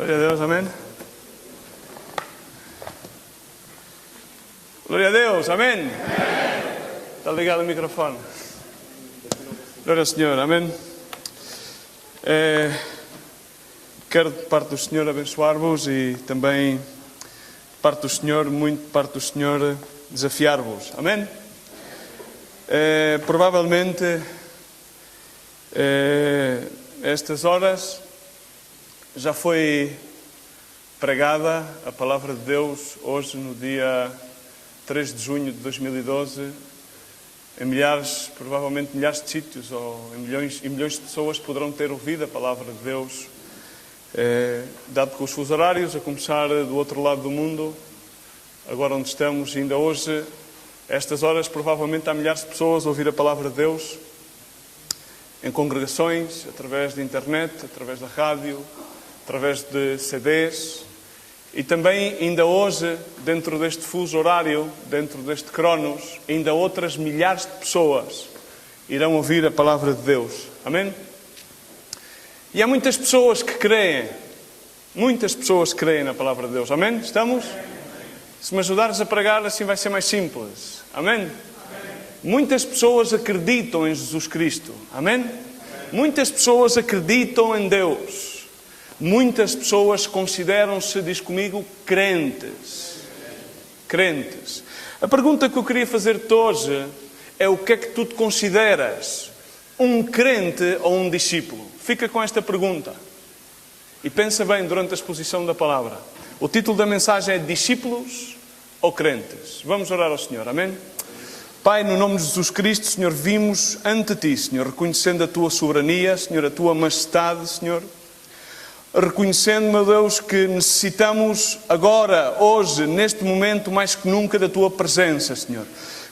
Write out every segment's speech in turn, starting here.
Glória a Deus, amém? Glória a Deus, amém? Está ligado o microfone. Glória ao Senhor, amém? Quero de parte do Senhor abençoar-vos e também de parte do Senhor, muito de parte do Senhor, desafiar-vos, amém? Provavelmente estas horas já foi pregada a palavra de Deus hoje no dia 3 de junho de 2012 em milhares, provavelmente milhares de sítios ou em milhões de pessoas poderão ter ouvido a palavra de Deus, dado com os fusos horários, a começar do outro lado do mundo, agora onde estamos, ainda hoje, a estas horas, provavelmente há milhares de pessoas a ouvir a palavra de Deus em congregações, através da internet, através da rádio, através de CDs, e também ainda hoje, dentro deste fuso horário, dentro deste Cronos, ainda outras milhares de pessoas irão ouvir a palavra de Deus. Amém? E há muitas pessoas que creem na palavra de Deus. Amém? Estamos? Se me ajudares a pregar, assim vai ser mais simples. Amém? Muitas pessoas acreditam em Jesus Cristo. Amém? Muitas pessoas acreditam em Deus. Muitas pessoas consideram-se, diz comigo, crentes. Crentes. A pergunta que eu queria fazer-te hoje é: o que é que tu te consideras? Um crente ou um discípulo? Fica com esta pergunta. E pensa bem durante a exposição da palavra. O título da mensagem é Discípulos ou Crentes? Vamos orar ao Senhor. Amém? Pai, no nome de Jesus Cristo, Senhor, vimos ante Ti, Senhor, reconhecendo a Tua soberania, Senhor, a Tua majestade, Senhor. Reconhecendo, meu Deus, que necessitamos agora, hoje, neste momento, mais que nunca, da Tua presença, Senhor.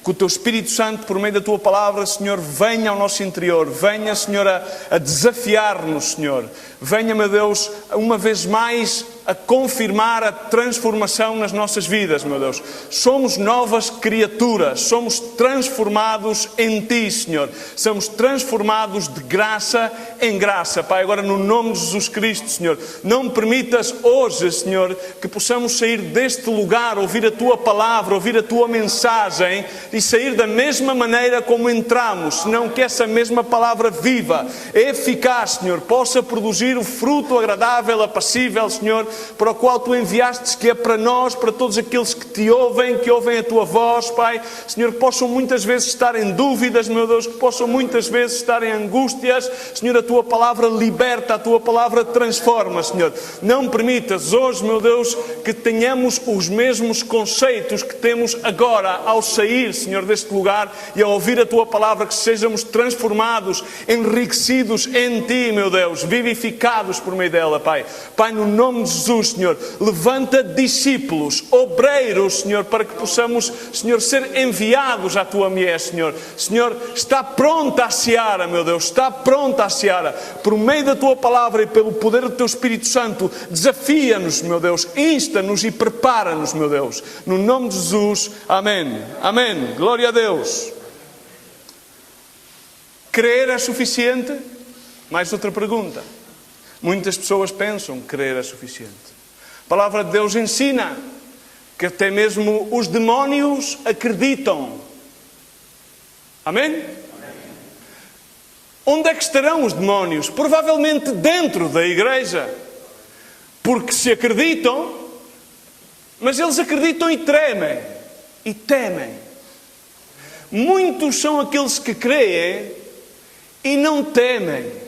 Que o Teu Espírito Santo, por meio da Tua palavra, Senhor, venha ao nosso interior. Venha, Senhor, a desafiar-nos, Senhor. Venha, meu Deus, uma vez mais a confirmar a transformação nas nossas vidas, meu Deus. Somos novas criaturas, somos transformados em Ti, Senhor. Somos transformados de graça em graça, Pai. Agora, no nome de Jesus Cristo, Senhor, não me permitas hoje, Senhor, que possamos sair deste lugar, ouvir a Tua palavra, ouvir a Tua mensagem e sair da mesma maneira como entramos, senão que essa mesma palavra viva, eficaz, Senhor, possa produzir o fruto agradável, apacível, Senhor, para o qual Tu enviastes, que é para nós, para todos aqueles que Te ouvem, que ouvem a Tua voz, Pai. Senhor, que possam muitas vezes estar em dúvidas, meu Deus, que possam muitas vezes estar em angústias. Senhor, a Tua palavra liberta, a Tua palavra transforma, Senhor. Não permitas hoje, meu Deus, que tenhamos os mesmos conceitos que temos agora ao sair, Senhor, deste lugar e ao ouvir a Tua palavra, que sejamos transformados, enriquecidos em Ti, meu Deus, vivificados por meio dela, Pai. Pai, no nome de Jesus, Senhor, levanta discípulos, obreiros, Senhor, para que possamos, Senhor, ser enviados à Tua mies, Senhor. Senhor, está pronta a seara, meu Deus, está pronta a seara. Por meio da Tua palavra e pelo poder do Teu Espírito Santo, desafia-nos, meu Deus, insta-nos e prepara-nos, meu Deus. No nome de Jesus, amém. Amém. Glória a Deus. Crer é suficiente? Mais outra pergunta. Muitas pessoas pensam que crer é suficiente. A palavra de Deus ensina que até mesmo os demónios acreditam. Amém? Amém? Onde é que estarão os demónios? Provavelmente dentro da igreja. Porque se acreditam, mas eles acreditam e tremem. E temem. Muitos são aqueles que creem e não temem.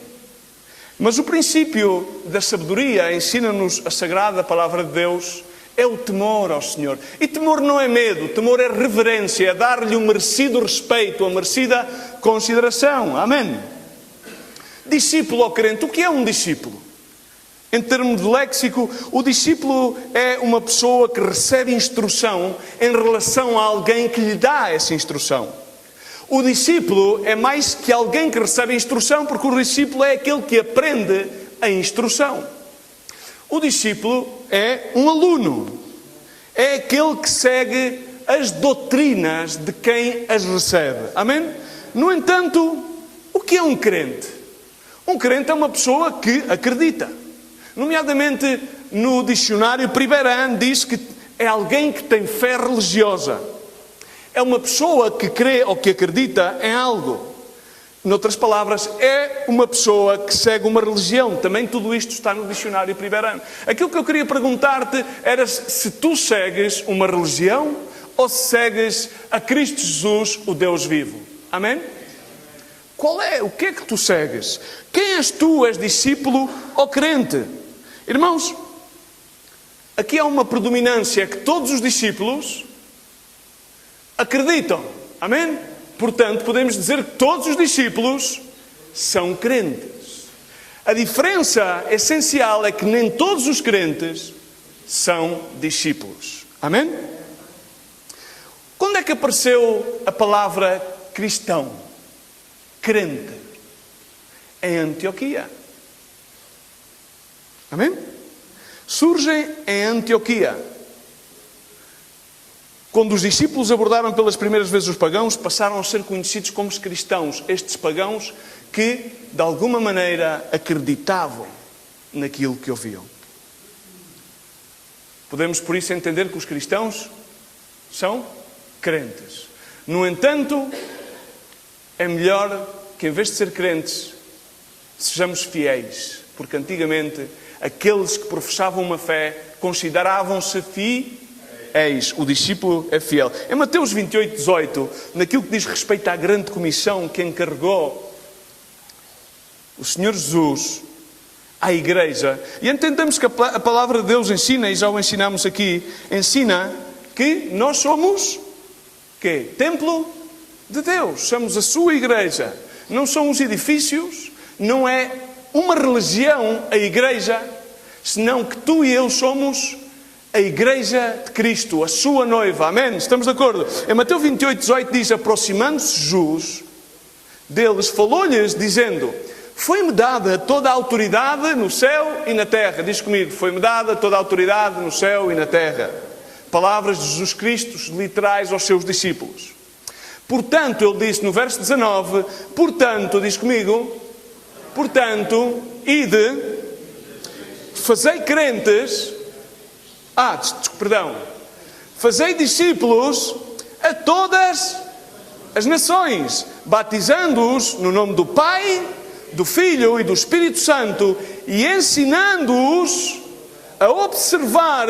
Mas o princípio da sabedoria, ensina-nos a sagrada palavra de Deus, é o temor ao Senhor. E temor não é medo, temor é reverência, é dar-lhe o merecido respeito, a merecida consideração. Amém? Discípulo ou crente, o que é um discípulo? Em termos de léxico, o discípulo é uma pessoa que recebe instrução em relação a alguém que lhe dá essa instrução. O discípulo é mais que alguém que recebe instrução, porque o discípulo é aquele que aprende a instrução. O discípulo é um aluno. É aquele que segue as doutrinas de quem as recebe. Amém? No entanto, o que é um crente? Um crente é uma pessoa que acredita. Nomeadamente, no dicionário Priberan diz que é alguém que tem fé religiosa. É uma pessoa que crê ou que acredita em algo. Noutras palavras, é uma pessoa que segue uma religião. Também tudo isto está no dicionário Priberan. Aquilo que eu queria perguntar-te era se tu segues uma religião ou se segues a Cristo Jesus, o Deus vivo. Amém? O que é que tu segues? Quem és tu? És discípulo ou crente? Irmãos, aqui há uma predominância que todos os discípulos acreditam. Amém? Portanto, podemos dizer que todos os discípulos são crentes. A diferença essencial é que nem todos os crentes são discípulos. Amém? Quando é que apareceu a palavra cristão? Crente. Em Antioquia. Amém? Surgem em Antioquia. Quando os discípulos abordaram pelas primeiras vezes os pagãos, passaram a ser conhecidos como os cristãos. Estes pagãos que, de alguma maneira, acreditavam naquilo que ouviam. Podemos, por isso, entender que os cristãos são crentes. No entanto, é melhor que, em vez de ser crentes, sejamos fiéis. Porque, antigamente, aqueles que professavam uma fé consideravam-se fiéis. O discípulo é fiel. Em Mateus 28, 18, naquilo que diz respeito à grande comissão que encarregou o Senhor Jesus à igreja, e entendemos que a palavra de Deus ensina, e já o ensinamos aqui, ensina que nós somos quê? Templo de Deus. Somos a sua igreja. Não são os edifícios, não é uma religião a igreja, senão que tu e eu somos a igreja de Cristo, a sua noiva. Amém? Estamos de acordo? Em Mateus 28, 18 diz: aproximando-se Jesus deles, falou-lhes dizendo: foi-me dada toda a autoridade no céu e na terra. Diz comigo: foi-me dada toda a autoridade no céu e na terra. Palavras de Jesus Cristo, literais aos seus discípulos. Portanto, ele disse no verso 19, portanto, diz comigo, portanto, ide, fazei crentes, fazei discípulos a todas as nações, batizando-os no nome do Pai, do Filho e do Espírito Santo, e ensinando-os a observar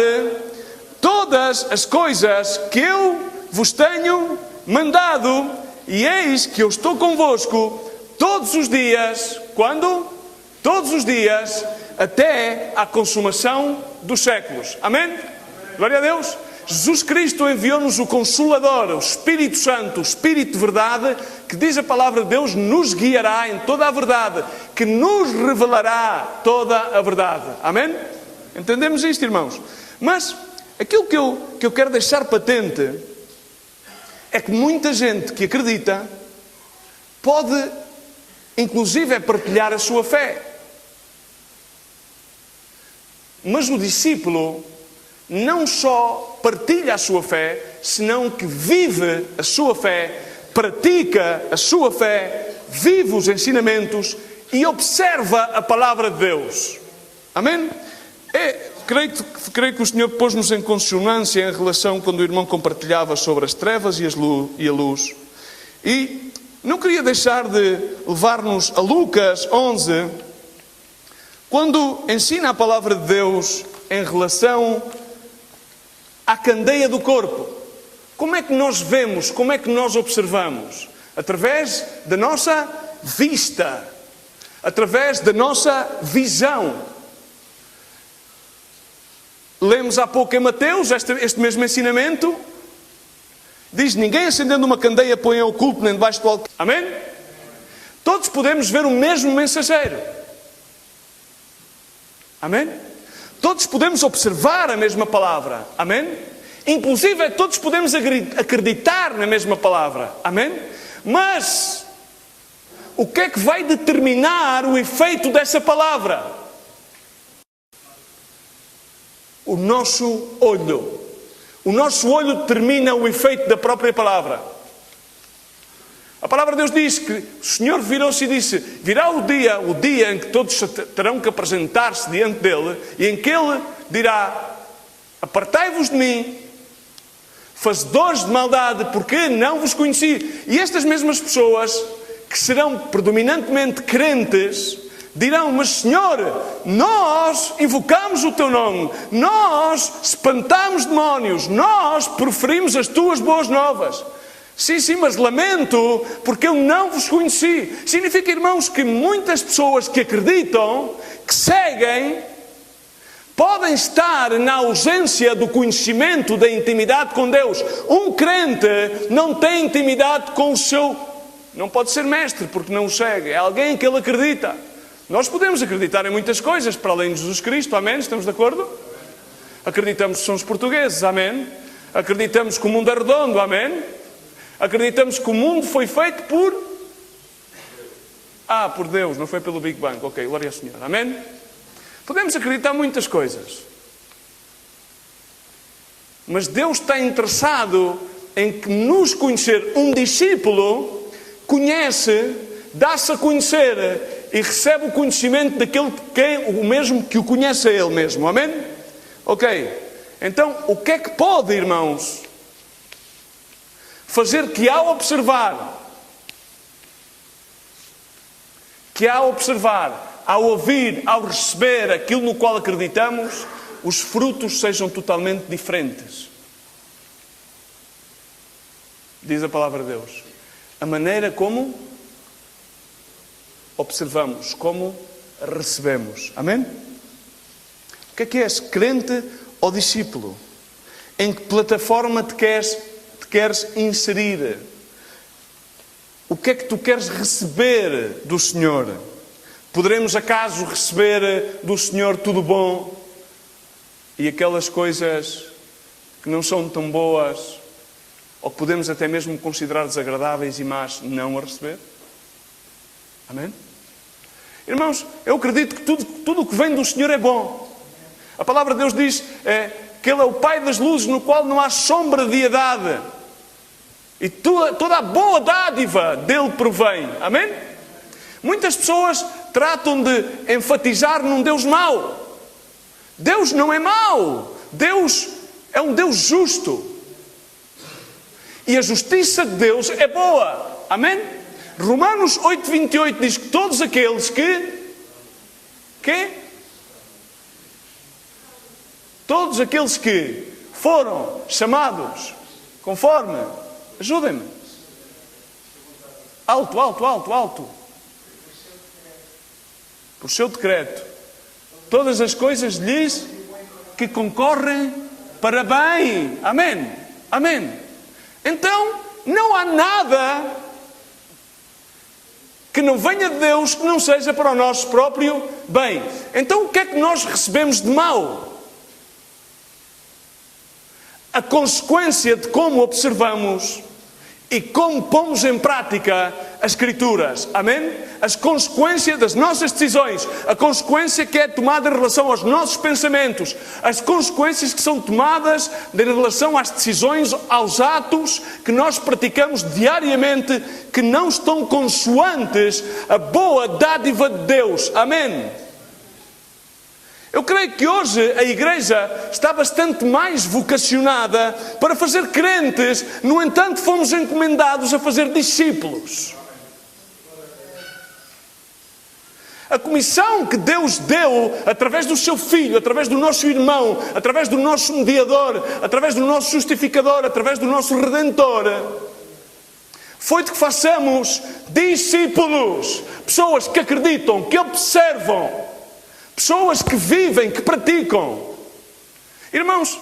todas as coisas que eu vos tenho mandado, e eis que eu estou convosco todos os dias. Quando? Todos os dias, até à consumação dos séculos. Amém? Glória a Deus. Jesus Cristo enviou-nos o Consolador, o Espírito Santo, o Espírito de verdade, que diz a palavra de Deus, nos guiará em toda a verdade, que nos revelará toda a verdade. Amém? Entendemos isto, irmãos? Mas aquilo que eu quero deixar patente é que muita gente que acredita pode, inclusive, partilhar a sua fé. Mas o discípulo não só partilha a sua fé, senão que vive a sua fé, pratica a sua fé, vive os ensinamentos e observa a palavra de Deus. Amém? Creio que o Senhor pôs-nos em consonância em relação quando o irmão compartilhava sobre as trevas e a luz. E não queria deixar de levar-nos a Lucas 11, quando ensina a palavra de Deus em relação à candeia do corpo. Como é que nós vemos, como é que nós observamos? Através da nossa vista, através da nossa visão. Lemos há pouco em Mateus este mesmo ensinamento. Diz: ninguém acendendo uma candeia põe em oculto nem debaixo do alqueire. Amém? Todos podemos ver o mesmo mensageiro. Amém? Todos podemos observar a mesma palavra. Amém? Inclusive, todos podemos acreditar na mesma palavra. Amém? Mas o que é que vai determinar o efeito dessa palavra? O nosso olho. O nosso olho determina o efeito da própria palavra. A palavra de Deus diz que o Senhor virou-se e disse: virá o dia em que todos terão que apresentar-se diante dele, e em que ele dirá: apartai-vos de mim, fazedores de maldade, porque não vos conheci. E estas mesmas pessoas, que serão predominantemente crentes, dirão: mas Senhor, nós invocamos o teu nome, nós espantamos demónios, nós proferimos as tuas boas novas. Sim, mas lamento, porque eu não vos conheci. Significa, irmãos, que muitas pessoas que acreditam, que seguem, podem estar na ausência do conhecimento, da intimidade com Deus. Um crente não tem intimidade com o seu... Não pode ser mestre, porque não o segue. É alguém que ele acredita. Nós podemos acreditar em muitas coisas, para além de Jesus Cristo. Amém? Estamos de acordo? Acreditamos que somos portugueses. Amém? Acreditamos que o mundo é redondo. Amém? Acreditamos que o mundo foi feito por Deus, não foi pelo Big Bang. Ok, glória ao Senhor. Amém? Podemos acreditar muitas coisas. Mas Deus está interessado em que nos conhecer. Um discípulo conhece, dá-se a conhecer e recebe o conhecimento daquele que é o mesmo que o conhece a ele mesmo. Amém? Ok. Então, o que é que pode, irmãos, fazer que ao observar, ao ouvir, ao receber aquilo no qual acreditamos, os frutos sejam totalmente diferentes? Diz a palavra de Deus. A maneira como observamos, como recebemos. Amém? O que é és, crente ou discípulo? Em que plataforma te queres inserir? O que é que tu queres receber do Senhor? Poderemos acaso receber do Senhor tudo bom e aquelas coisas que não são tão boas, ou que podemos até mesmo considerar desagradáveis e más, não a receber? Amém? Irmãos, eu acredito que tudo o que vem do Senhor é bom. A palavra de Deus diz que Ele é o Pai das luzes, no qual não há sombra de idade. E toda a boa dádiva dele provém. Amém? Muitas pessoas tratam de enfatizar num Deus mau. Deus não é mau. Deus é um Deus justo. E a justiça de Deus é boa. Amém? Romanos 8:28 diz que todos aqueles todos aqueles que foram chamados conforme... Ajudem-me. Alto. Por seu decreto. Todas as coisas lhes que concorrem para bem. Amém. Amém. Então, não há nada que não venha de Deus que não seja para o nosso próprio bem. Então, o que é que nós recebemos de mal? A consequência de como observamos e como pomos em prática as Escrituras. Amém? As consequências das nossas decisões. A consequência que é tomada em relação aos nossos pensamentos. As consequências que são tomadas em relação às decisões, aos atos que nós praticamos diariamente, que não estão consoantes a boa dádiva de Deus. Amém? Eu creio que hoje a Igreja está bastante mais vocacionada para fazer crentes, no entanto fomos encomendados a fazer discípulos. A comissão que Deus deu através do seu Filho, através do nosso irmão, através do nosso mediador, através do nosso justificador, através do nosso Redentor, foi de que façamos discípulos, pessoas que acreditam, que observam, pessoas que vivem, que praticam. Irmãos,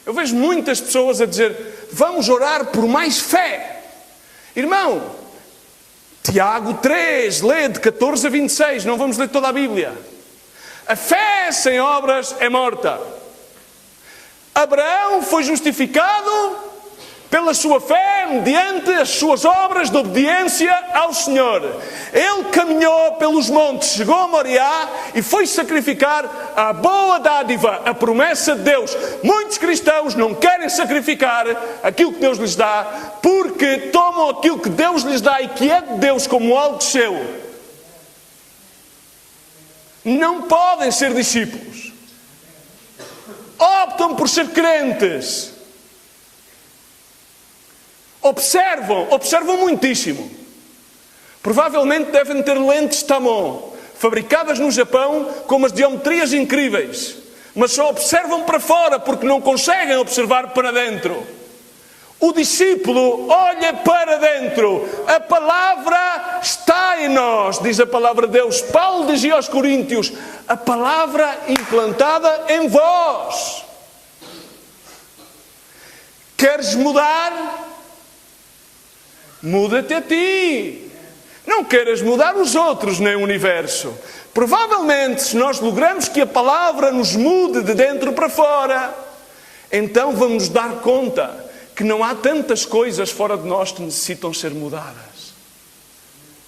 eu vejo muitas pessoas a dizer: vamos orar por mais fé. Irmão, Tiago 3, lê de 14 a 26, não vamos ler toda a Bíblia. A fé sem obras é morta. Abraão foi justificado pela sua fé, mediante as suas obras de obediência ao Senhor. Ele caminhou pelos montes, chegou a Moriá e foi sacrificar a boa dádiva, a promessa de Deus. Muitos cristãos não querem sacrificar aquilo que Deus lhes dá, porque tomam aquilo que Deus lhes dá e que é de Deus como algo seu. Não podem ser discípulos. optam por ser crentes. Observam muitíssimo. Provavelmente devem ter lentes Tamon, fabricadas no Japão com umas geometrias incríveis, mas só observam para fora porque não conseguem observar para dentro. O discípulo olha para dentro. A palavra está em nós, diz a palavra de Deus. Paulo dizia aos Coríntios: a palavra implantada em vós. Queres mudar? Muda-te a ti. Não queiras mudar os outros nem o universo. Provavelmente, se nós logramos que a palavra nos mude de dentro para fora, então vamos dar conta que não há tantas coisas fora de nós que necessitam ser mudadas.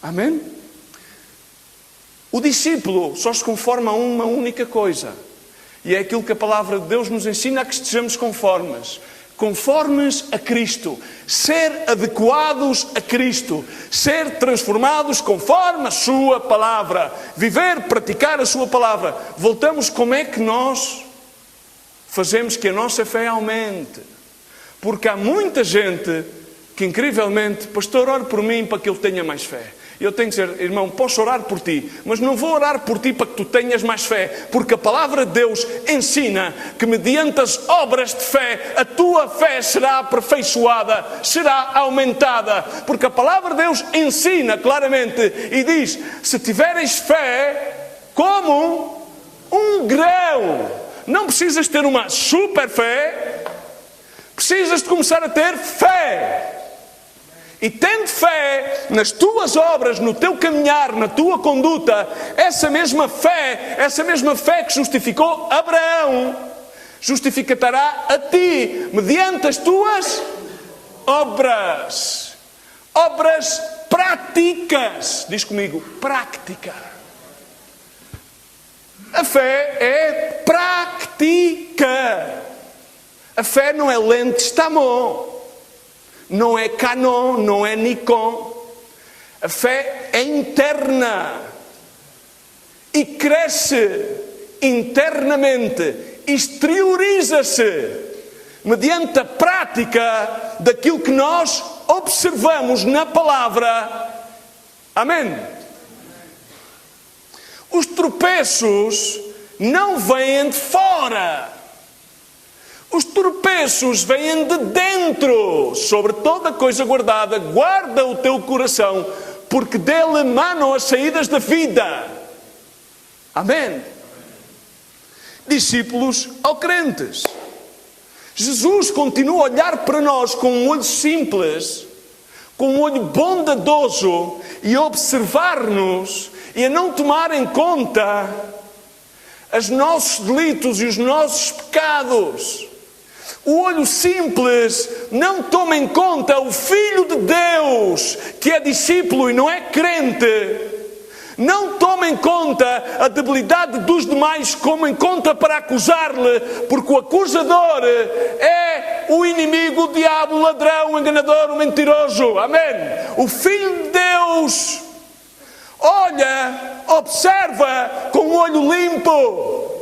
Amém? O discípulo só se conforma a uma única coisa. E é aquilo que a palavra de Deus nos ensina, a que estejamos conformes. Conformes a Cristo. Ser adequados a Cristo. Ser transformados conforme a sua palavra. Viver, praticar a sua palavra. Voltamos, como é que nós fazemos que a nossa fé aumente? Porque há muita gente que, incrivelmente, pastor, ore por mim para que eu tenha mais fé. Eu tenho que dizer, irmão, posso orar por ti, mas não vou orar por ti para que tu tenhas mais fé, porque a palavra de Deus ensina que mediante as obras de fé, a tua fé será aperfeiçoada, será aumentada, porque a palavra de Deus ensina claramente e diz, se tiveres fé como um grão, não precisas ter uma super fé, precisas de começar a ter fé. E tendo fé nas tuas obras, no teu caminhar, na tua conduta, essa mesma fé que justificou Abraão, justificará a ti, mediante as tuas obras. Obras práticas. Diz comigo, prática. A fé é prática. A fé não é lentes Tamon. Não é Canon, não é Nikon. A fé é interna. E cresce internamente. Exterioriza-se mediante a prática daquilo que nós observamos na palavra. Amém? Os tropeços não vêm de fora. Os tropeços vêm de dentro. Sobre toda coisa guardada, guarda o teu coração, porque dele emanam as saídas da vida. Amém? Discípulos ou crentes. Jesus continua a olhar para nós com um olho simples, com um olho bondadoso, e a observar-nos e a não tomar em conta os nossos delitos e os nossos pecados. O olho simples não toma em conta o Filho de Deus, que é discípulo e não é crente. Não toma em conta a debilidade dos demais como em conta para acusar-lhe, porque o acusador é o inimigo, o diabo, o ladrão, o enganador, o mentiroso. Amém? O Filho de Deus olha, observa com o olho limpo,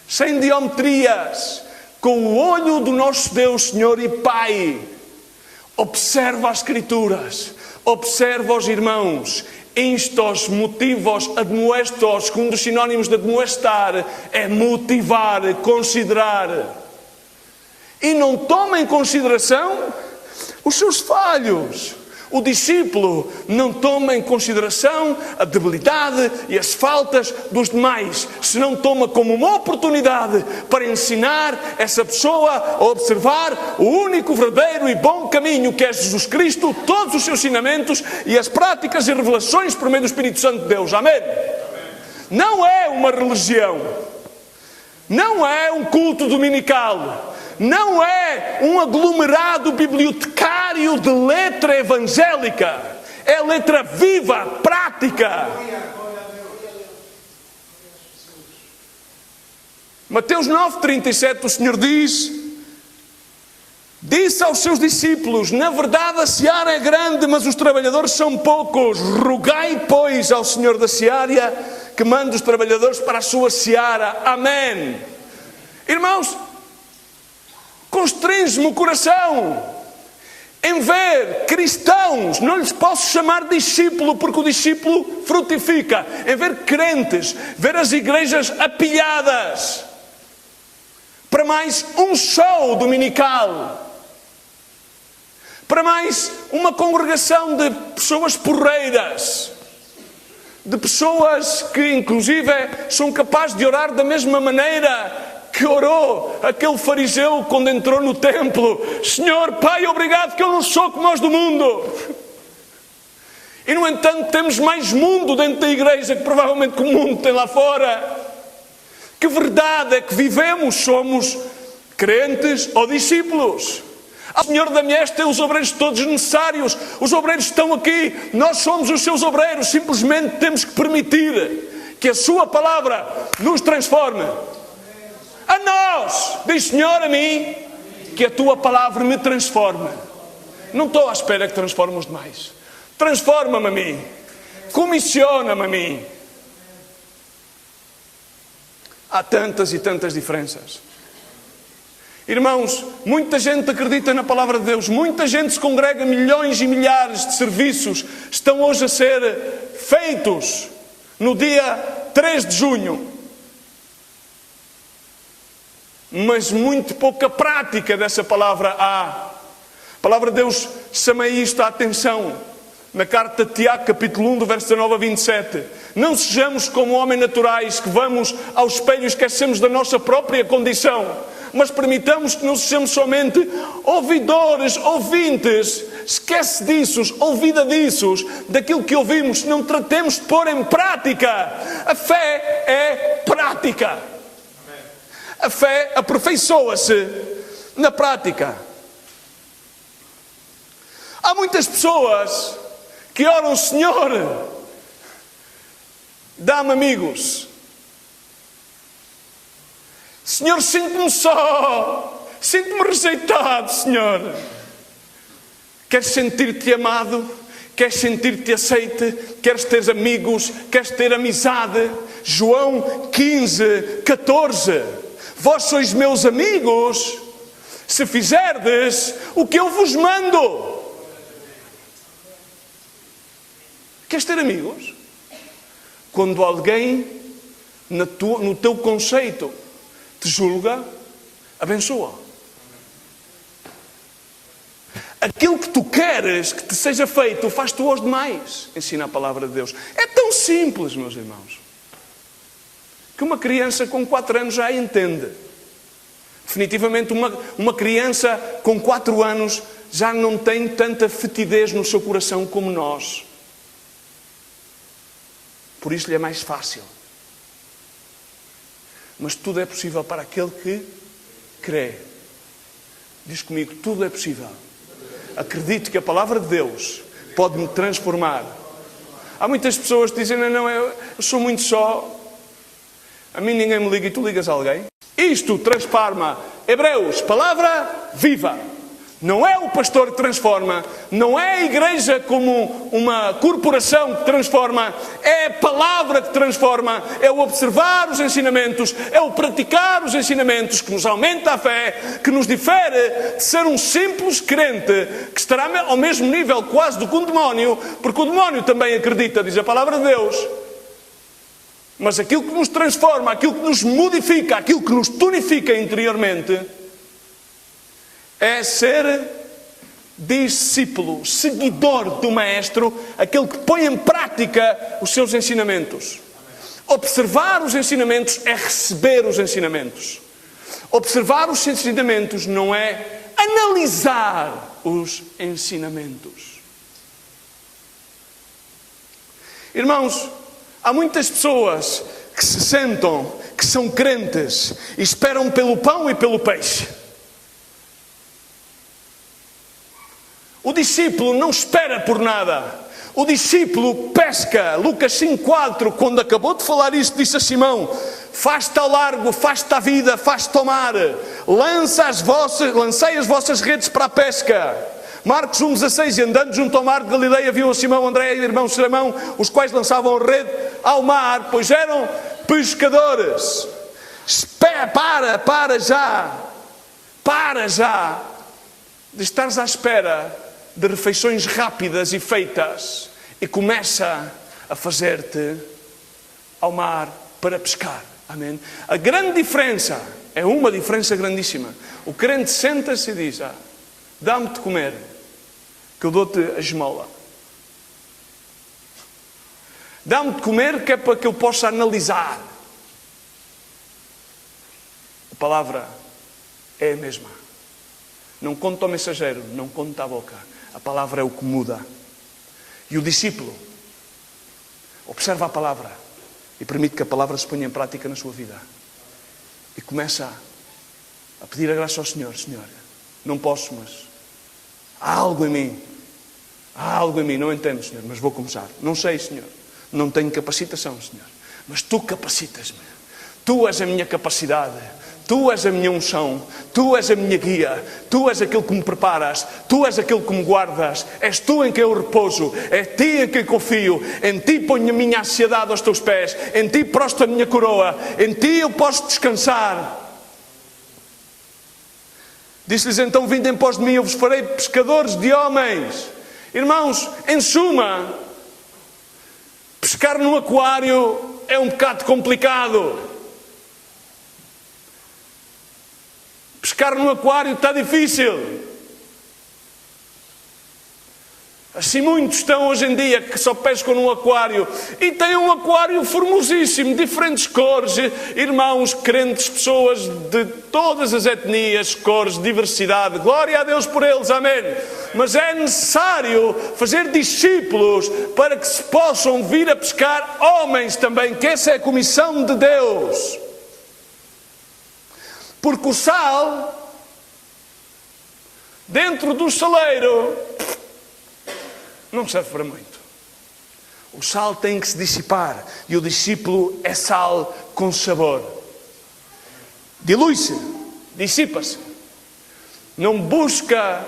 sem diometrias, com o olho do nosso Deus, Senhor e Pai. Observa as Escrituras, observa os irmãos, insta-os, motiva-os, admoesta-os, que um dos sinónimos de admoestar é motivar, considerar. E não toma em consideração os seus falhos. O discípulo não toma em consideração a debilidade e as faltas dos demais, senão toma como uma oportunidade para ensinar essa pessoa a observar o único, verdadeiro e bom caminho, que é Jesus Cristo, todos os seus ensinamentos e as práticas e revelações por meio do Espírito Santo de Deus. Amém? Não é uma religião, não é um culto dominical, não é um aglomerado bibliotecário de letra evangélica. É letra viva, prática. Mateus 9:37, o Senhor disse aos seus discípulos: na verdade a seara é grande, mas os trabalhadores são poucos. Rogai, pois, ao Senhor da seara que mande os trabalhadores para a sua seara. Amém. Irmãos, constrange-me o coração em ver cristãos, não lhes posso chamar discípulo, porque o discípulo frutifica, em ver crentes, ver as igrejas apilhadas para mais um show dominical, para mais uma congregação de pessoas porreiras, de pessoas que inclusive são capazes de orar da mesma maneira que orou aquele fariseu quando entrou no templo: Senhor, Pai, obrigado que eu não sou como os do mundo. E no entanto temos mais mundo dentro da igreja que provavelmente que o mundo tem lá fora. Que verdade é que vivemos, somos crentes ou discípulos. O Senhor da Mies tem os obreiros todos necessários. Os obreiros estão aqui, nós somos os seus obreiros. Simplesmente temos que permitir que a sua palavra nos transforme. A nós, diz Senhor a mim, que a tua palavra me transforme. Não estou à espera que transforme os demais. Transforma-me a mim. Comissiona-me a mim. Há tantas e tantas diferenças. Irmãos, muita gente acredita na palavra de Deus. Muita gente se congrega, milhões e milhares de serviços estão hoje a ser feitos no dia 3 de junho. Mas muito pouca prática dessa palavra há. A palavra de Deus chama isto a atenção. Na carta de Tiago, capítulo 1, do verso 19 a 27. Não sejamos como homens naturais que vamos ao espelho e esquecemos da nossa própria condição. Mas permitamos que não sejamos somente ouvidores, ouvintes, esquece disso, ouvida-diços, daquilo que ouvimos. Não tratemos de pôr em prática. A fé é prática. A fé aperfeiçoa-se na prática. Há muitas pessoas que oram: Senhor, dá-me amigos. Senhor, sinto-me só. Sinto-me rejeitado, Senhor. Queres sentir-te amado? Queres sentir-te aceite? Queres ter amigos? Queres ter amizade? João 15, 14. Vós sois meus amigos, se fizerdes o que eu vos mando. Queres ter amigos? Quando alguém, no teu conceito, te julga, abençoa. Aquilo que tu queres que te seja feito, faz tu aos demais. Ensina a palavra de Deus. É tão simples, meus irmãos, que uma criança com 4 anos já entende. Definitivamente uma criança com 4 anos já não tem tanta fetidez no seu coração como nós. Por isso lhe é mais fácil. Mas tudo é possível para aquele que crê. Diz comigo: tudo é possível. Acredito que a palavra de Deus pode me transformar. Há muitas pessoas que dizem: não, eu sou muito só. A mim ninguém me liga e tu ligas a alguém. Isto transforma. Hebreus, palavra viva. Não é o pastor que transforma. Não é a igreja como uma corporação que transforma. É a palavra que transforma. É o observar os ensinamentos. É o praticar os ensinamentos que nos aumenta a fé. Que nos difere de ser um simples crente que estará ao mesmo nível quase do que um demónio. Porque o demónio também acredita, diz a palavra de Deus. Mas aquilo que nos transforma, aquilo que nos modifica, aquilo que nos tonifica interiormente, é ser discípulo, seguidor do Maestro, aquele que põe em prática os seus ensinamentos. Observar os ensinamentos é receber os ensinamentos. Observar os ensinamentos não é analisar os ensinamentos. Irmãos, há muitas pessoas que se sentam, que são crentes e esperam pelo pão e pelo peixe. O discípulo não espera por nada. O discípulo pesca. Lucas 5,4, quando acabou de falar isto, disse a Simão: faz-te ao largo, faz-te à vida, faz-te ao mar. Lancei as vossas redes para a pesca. Marcos 1,16, e andando junto ao mar de Galileia, viu a Simão, André e o irmão Simão, os quais lançavam a rede ao mar, pois eram pescadores. Para já de estares à espera de refeições rápidas e feitas e começa a fazer-te ao mar para pescar. Amém? A grande diferença, é uma diferença grandíssima. O crente senta-se e diz: dá-me de comer, que eu dou-te a esmola. Dá-me de comer, que é para que eu possa analisar. A palavra é a mesma. Não conta ao mensageiro, não conta à boca. A palavra é o que muda. E o discípulo observa a palavra e permite que a palavra se ponha em prática na sua vida. E começa a pedir a graça ao Senhor: Senhor, não posso, mas há algo em mim. Não entendo, Senhor, mas vou começar. Não sei, Senhor, não tenho capacitação, Senhor, mas Tu capacitas-me. Tu és a minha capacidade. Tu és a minha unção, Tu és a minha guia, Tu és aquele que me preparas, Tu és aquele que me guardas, és Tu em quem eu repouso, é Ti em quem confio, em Ti ponho a minha ansiedade aos Teus pés, em Ti prostro a minha coroa, em Ti eu posso descansar. Disse-lhes então: vinde em pós de mim, eu vos farei pescadores de homens. Irmãos, em suma, pescar num aquário é um bocado complicado. Pescar num aquário está difícil. Assim muitos estão hoje em dia que só pescam num aquário. E tem um aquário formosíssimo, diferentes cores. Irmãos, crentes, pessoas de todas as etnias, cores, diversidade. Glória a Deus por eles, amém. Mas é necessário fazer discípulos para que se possam vir a pescar homens também, que essa é a comissão de Deus. Porque o sal, dentro do saleiro, não serve para muito. O sal tem que se dissipar. E o discípulo é sal com sabor. Dilui-se, dissipa-se. Não busca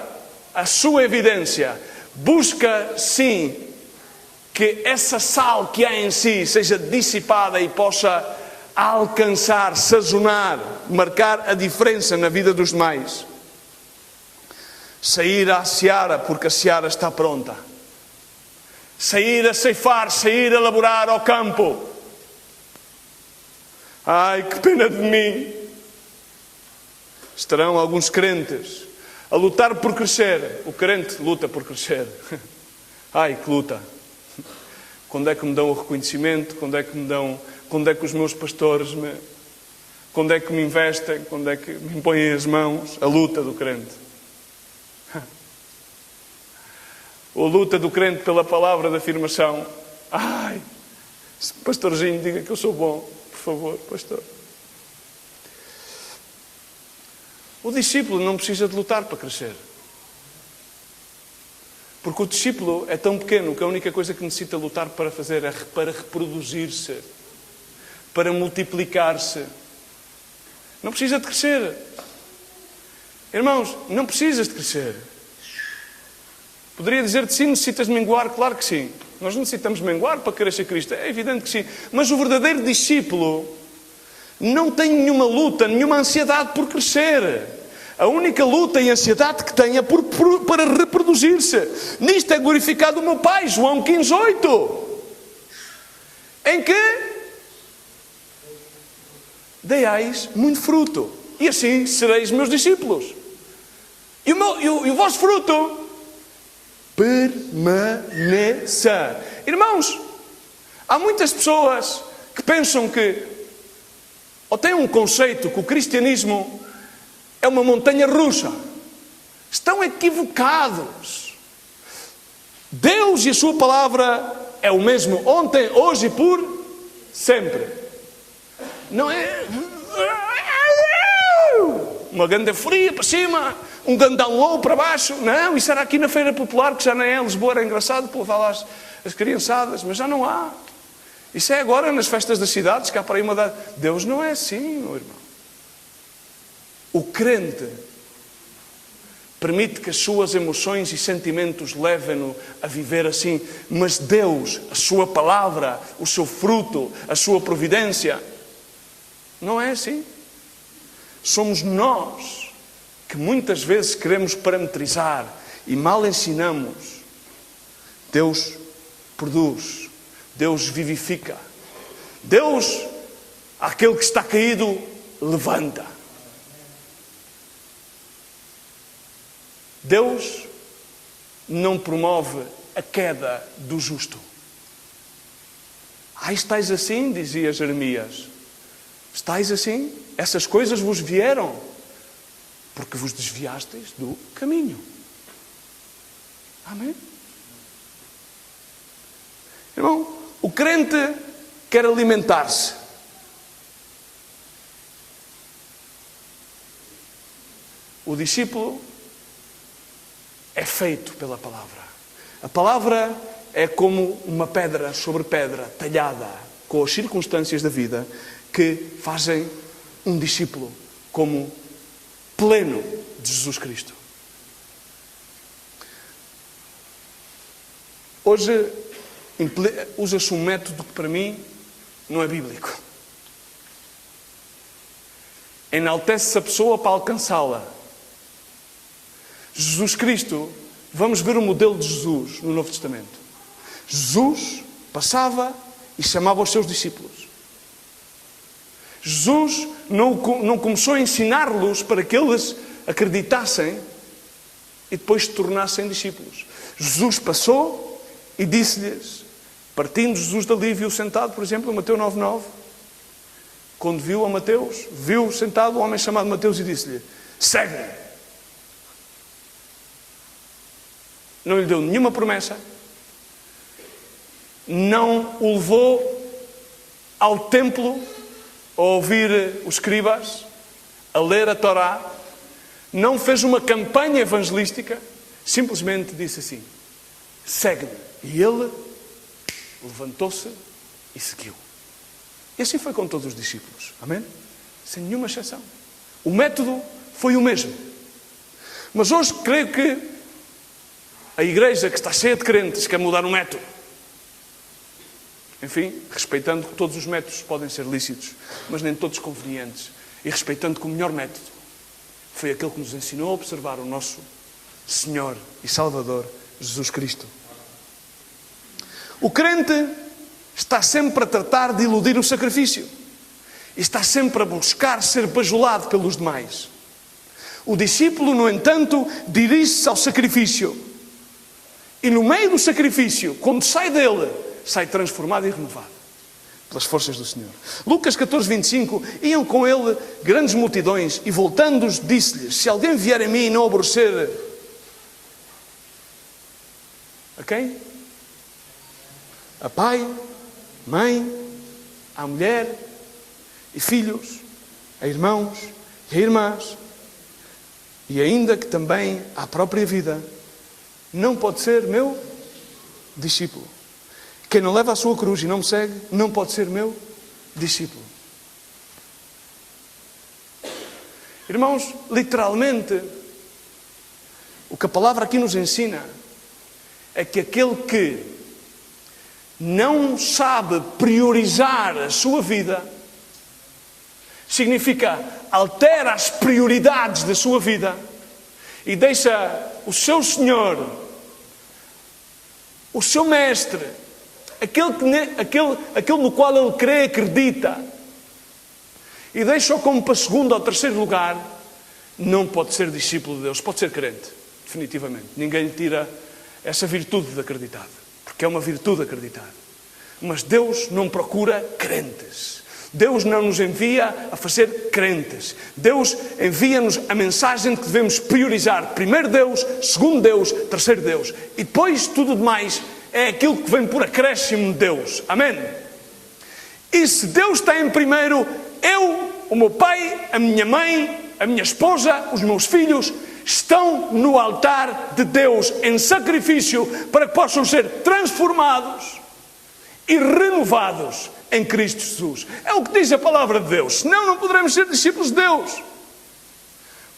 a sua evidência. Busca, sim, que essa sal que há em si seja dissipada e possa alcançar, sazonar, marcar a diferença na vida dos demais. Sair à seara, porque a seara está pronta. Sair a ceifar, sair a laborar ao campo. Ai, que pena de mim. Estarão alguns crentes a lutar por crescer. O crente luta por crescer. Ai, que luta. Quando é que me dão o reconhecimento? Quando é que os meus pastores quando é que me investem? Quando é que me impõem as mãos? A luta do crente. A luta do crente pela palavra de afirmação. Ai, pastorzinho, diga que eu sou bom, por favor, pastor. O discípulo não precisa de lutar para crescer. Porque o discípulo é tão pequeno que a única coisa que necessita lutar para fazer é para reproduzir-se, para multiplicar-se. Não precisa de crescer. Irmãos, não precisas de crescer. Poderia dizer-te: sim, necessitas menguar. Claro que sim. Nós necessitamos menguar para querer ser Cristo. É evidente que sim. Mas o verdadeiro discípulo não tem nenhuma luta, nenhuma ansiedade por crescer. A única luta e ansiedade que tem é para reproduzir-se. Nisto é glorificado o meu Pai, João 15:8. Em que deais muito fruto, e assim sereis meus discípulos. E o vosso fruto permaneça. Irmãos, há muitas pessoas que pensam que, ou têm um conceito que o cristianismo é uma montanha russa. Estão equivocados. Deus e a sua palavra é o mesmo ontem, hoje e por sempre. Não é uma ganda fria para cima, um gandão low para baixo. Não, isso era aqui na Feira Popular, que já nem é. Lisboa era engraçado para levar lá as criançadas, mas já não há. Isso é agora nas festas das cidades, que há para aí uma data. Deus não é assim, meu irmão. O crente permite que as suas emoções e sentimentos levem-no a viver assim, mas Deus, a sua palavra, o seu fruto, a sua providência, não é assim. somos nós que muitas vezes queremos parametrizar e mal ensinamos. Deus produz, Deus vivifica. Deus, aquele que está caído, levanta. Deus não promove a queda do justo. Estáis assim, dizia Jeremias. Estáis assim? Essas coisas vos vieram porque vos desviasteis do caminho. Amém? Irmão, o crente quer alimentar-se. O discípulo é feito pela palavra. A palavra é como uma pedra sobre pedra, talhada com as circunstâncias da vida, que fazem um discípulo como pleno de Jesus Cristo. Hoje usa-se um método que para mim não é bíblico. Enaltece-se a pessoa para alcançá-la. Jesus Cristo, vamos ver o modelo de Jesus no Novo Testamento. Jesus passava e chamava os seus discípulos. Jesus não começou a ensinar-los para que eles acreditassem e depois se tornassem discípulos. Jesus passou e disse-lhes, partindo Jesus dali, viu sentado, por exemplo, em Mateus 9:9, quando viu a Mateus, viu sentado um homem chamado Mateus e disse-lhe, segue-me. Não lhe deu nenhuma promessa, não o levou ao templo a ouvir os escribas, a ler a Torá, não fez uma campanha evangelística, simplesmente disse assim, segue-me. E ele levantou-se e seguiu. E assim foi com todos os discípulos. Amém? Sem nenhuma exceção. O método foi o mesmo. Mas hoje creio que a igreja que está cheia de crentes quer mudar o método. Enfim, respeitando que todos os métodos podem ser lícitos, mas nem todos convenientes. E respeitando que o melhor método foi aquele que nos ensinou a observar o nosso Senhor e Salvador, Jesus Cristo. O crente está sempre a tratar de iludir o sacrifício. E está sempre a buscar ser bajulado pelos demais. O discípulo, no entanto, dirige-se ao sacrifício. E no meio do sacrifício, quando sai dele, sai transformado e renovado pelas forças do Senhor. Lucas 14:25, iam com ele grandes multidões e voltando-os disse-lhes, se alguém vier a mim e não aborrecer a quem? A pai, mãe, a mulher e filhos, a irmãos e a irmãs, e ainda que também à própria vida, não pode ser meu discípulo. Quem não leva a sua cruz e não me segue, não pode ser meu discípulo. Irmãos, literalmente, o que a palavra aqui nos ensina é que aquele que não sabe priorizar a sua vida, significa altera as prioridades da sua vida e deixa o seu Senhor, o seu Mestre, aquele no qual ele crê, acredita, e deixa-o como para segundo ou terceiro lugar, não pode ser discípulo de Deus, pode ser crente, definitivamente. Ninguém lhe tira essa virtude de acreditar, porque é uma virtude acreditar. Mas Deus não procura crentes. Deus não nos envia a fazer crentes. Deus envia-nos a mensagem de que devemos priorizar primeiro Deus, segundo Deus, terceiro Deus. E depois tudo demais é aquilo que vem por acréscimo de Deus. Amém? E se Deus está em primeiro, eu, o meu pai, a minha mãe, a minha esposa, os meus filhos, estão no altar de Deus em sacrifício para que possam ser transformados e renovados em Cristo Jesus. É o que diz a palavra de Deus. Senão não poderemos ser discípulos de Deus.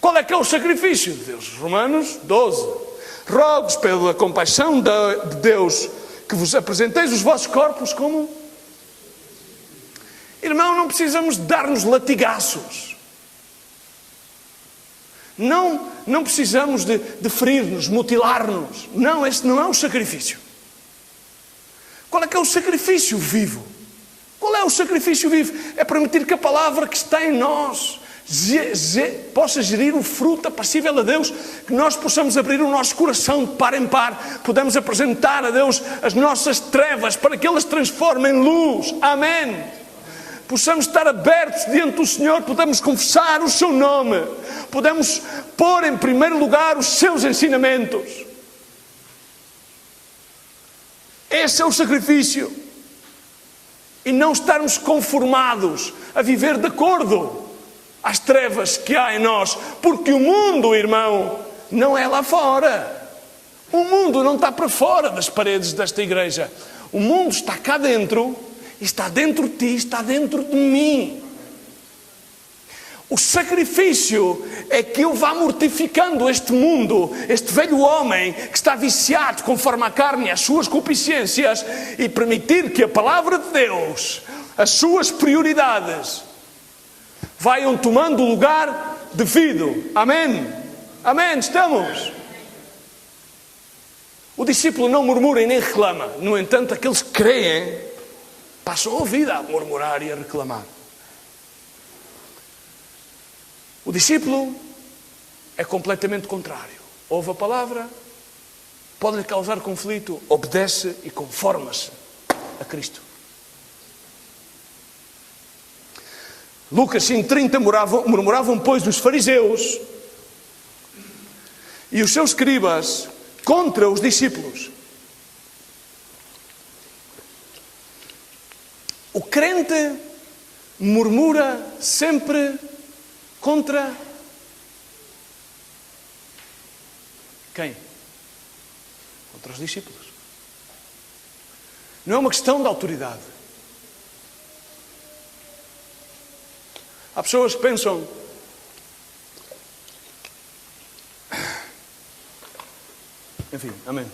Qual é que é o sacrifício de Deus? Romanos 12. Rogo-vos pela compaixão de Deus que vos apresenteis os vossos corpos como... Irmão, não precisamos dar-nos latigaços. Não precisamos de ferir-nos, mutilar-nos. Não, este não é o sacrifício. Qual é que é o sacrifício vivo? Qual é o sacrifício vivo? É permitir que a palavra que está em nós possa gerir o fruto apacível a Deus, que nós possamos abrir o nosso coração de par em par, podemos apresentar a Deus as nossas trevas para que elas transformem em luz. Amém. Possamos estar abertos diante do Senhor, podemos confessar o seu nome, podemos pôr em primeiro lugar os seus ensinamentos. Esse é o sacrifício. E não estarmos conformados a viver de acordo às trevas que há em nós. Porque o mundo, irmão, não é lá fora. O mundo não está para fora das paredes desta igreja. O mundo está cá dentro, está dentro de ti, está dentro de mim. O sacrifício é que eu vá mortificando este mundo, este velho homem que está viciado conforme a carne e as suas concupiscências, e permitir que a palavra de Deus, as suas prioridades, vão tomando o lugar devido. Amém? Amém? Estamos? O discípulo não murmura e nem reclama. No entanto, aqueles que creem passam a vida a murmurar e a reclamar. O discípulo é completamente contrário. Ouve a palavra, pode-lhe causar conflito, obedece e conforma-se a Cristo. Lucas 5:30 murmuravam, pois, os fariseus e os seus escribas contra os discípulos. O crente murmura sempre contra quem? Contra os discípulos. Não é uma questão de autoridade. Há pessoas que pensam: enfim, amém.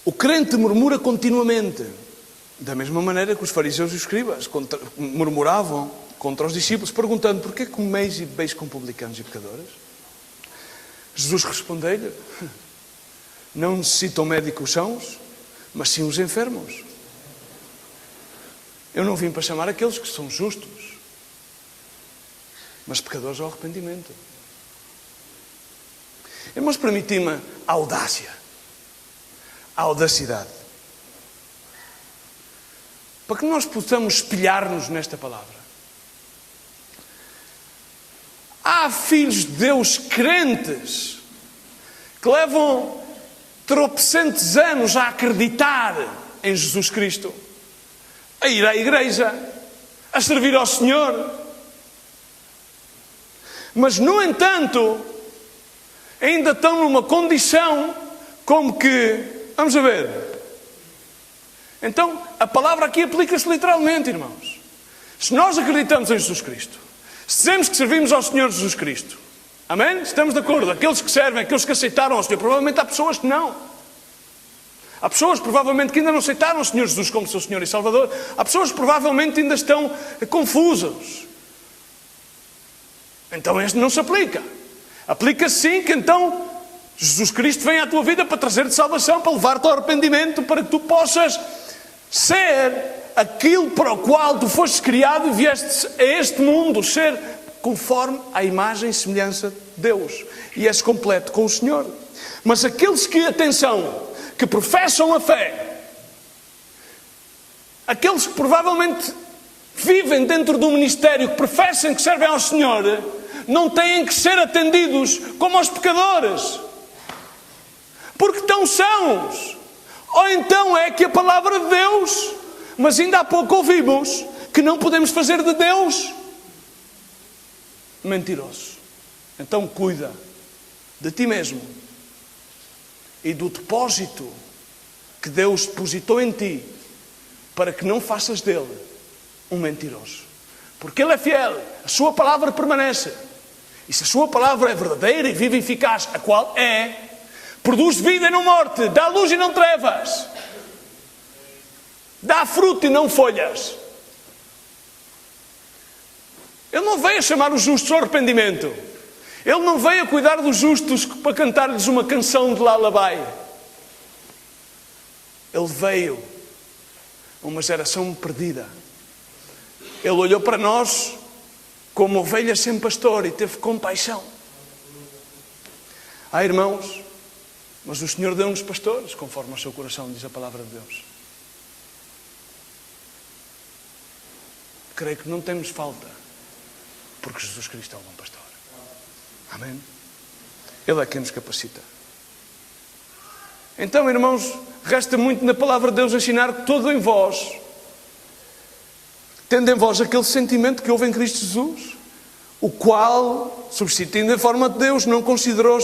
O crente murmura continuamente, da mesma maneira que os fariseus e os escribas murmuravam contra os discípulos, perguntando: porquê comeis e bebeis com publicanos e pecadores? Jesus respondeu-lhe: não necessitam médicos sãos, mas sim os enfermos. Eu não vim para chamar aqueles que são justos, mas pecadores ao arrependimento. Irmãos, permiti-me a audacidade, para que nós possamos espelhar-nos nesta palavra. Há filhos de Deus crentes que levam tropecentos anos a acreditar em Jesus Cristo, a ir à igreja, a servir ao Senhor. Mas, no entanto, ainda estão numa condição como que, vamos a ver. Então, a palavra aqui aplica-se literalmente, irmãos. Se nós acreditamos em Jesus Cristo, se dizemos que servimos ao Senhor Jesus Cristo, amém? Estamos de acordo? Aqueles que servem, aqueles que aceitaram ao Senhor, provavelmente há pessoas que não. Há pessoas provavelmente que ainda não aceitaram o Senhor Jesus como seu Senhor e Salvador. Há pessoas que provavelmente ainda estão confusas. Então este não se aplica. Aplica-se sim que então Jesus Cristo vem à tua vida para trazer-te salvação, para levar-te ao arrependimento, para que tu possas ser aquilo para o qual tu foste criado e vieste a este mundo, ser conforme à imagem e semelhança de Deus. E és completo com o Senhor. Mas aqueles que, atenção, que professam a fé, aqueles que provavelmente vivem dentro do ministério, que professam que servem ao Senhor, não têm que ser atendidos como aos pecadores, porque tão sãos. Ou então é que a palavra de Deus, mas ainda há pouco ouvimos que não podemos fazer de Deus mentiroso. Então cuida de ti mesmo e do depósito que Deus depositou em ti, para que não faças dele um mentiroso. Porque ele é fiel, a sua palavra permanece. E se a sua palavra é verdadeira e viva e eficaz, a qual é, produz vida e não morte, dá luz e não trevas, dá fruto e não folhas. Ele não veio a chamar os justos ao arrependimento. Ele não veio a cuidar dos justos para cantar-lhes uma canção de lullaby. Ele veio a uma geração perdida. Ele olhou para nós como ovelhas sem pastor e teve compaixão. Irmãos, mas o Senhor deu-nos pastores, conforme o seu coração, diz a palavra de Deus. Creio que não temos falta, porque Jesus Cristo é o bom pastor. Amém? Ele é quem nos capacita. Então, irmãos, resta muito na palavra de Deus ensinar que todo em vós, tendo em vós aquele sentimento que houve em Cristo Jesus, o qual, subsistindo em forma de Deus, não considerou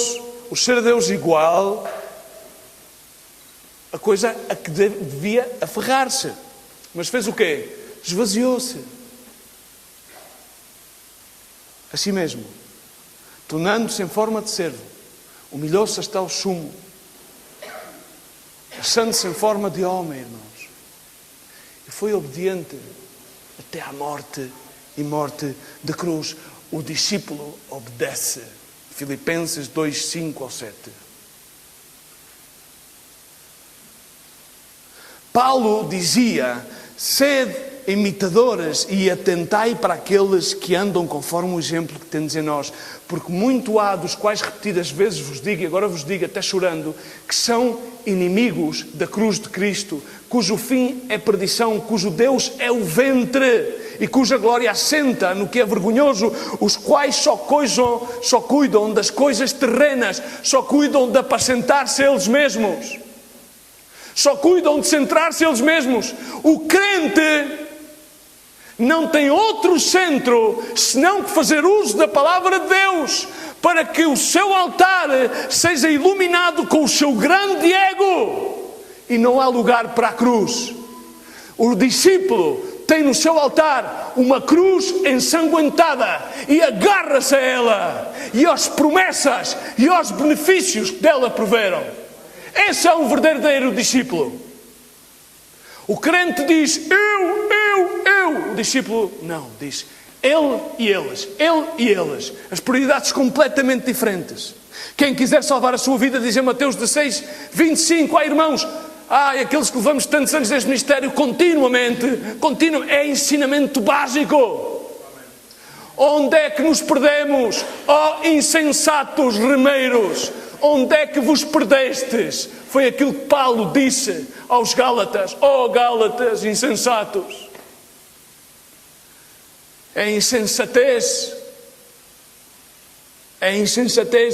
o ser Deus igual a coisa a que devia aferrar-se. Mas fez o quê? Esvaziou-se. A si mesmo, tornando-se em forma de servo, humilhou-se até ao sumo, achando-se em forma de homem, irmãos, e foi obediente até à morte e morte de cruz. O discípulo obedece. Filipenses 2, 5 ao 7. Paulo dizia: sede imitadores e atentai para aqueles que andam conforme o exemplo que tendes em nós, porque muito há dos quais repetidas vezes vos digo, e agora vos digo até chorando, que são inimigos da cruz de Cristo, cujo fim é perdição, cujo Deus é o ventre e cuja glória assenta no que é vergonhoso, os quais só cuidam das coisas terrenas, só cuidam de apacentar-se eles mesmos, só cuidam de centrar-se eles mesmos. O crente não tem outro centro senão que fazer uso da palavra de Deus para que o seu altar seja iluminado com o seu grande ego, e não há lugar para a cruz. O discípulo tem no seu altar uma cruz ensanguentada e agarra-se a ela e às promessas e aos benefícios que dela proveram. Esse é um verdadeiro discípulo. O crente diz eu. O discípulo não, diz ele e eles. As prioridades completamente diferentes. Quem quiser salvar a sua vida, diz em Mateus 16, 25, irmãos, aqueles que levamos tantos anos deste ministério continuamente, é ensinamento básico. Onde é que nos perdemos? Insensatos remeiros, onde é que vos perdestes? Foi aquilo que Paulo disse aos Gálatas. Gálatas insensatos. É insensatez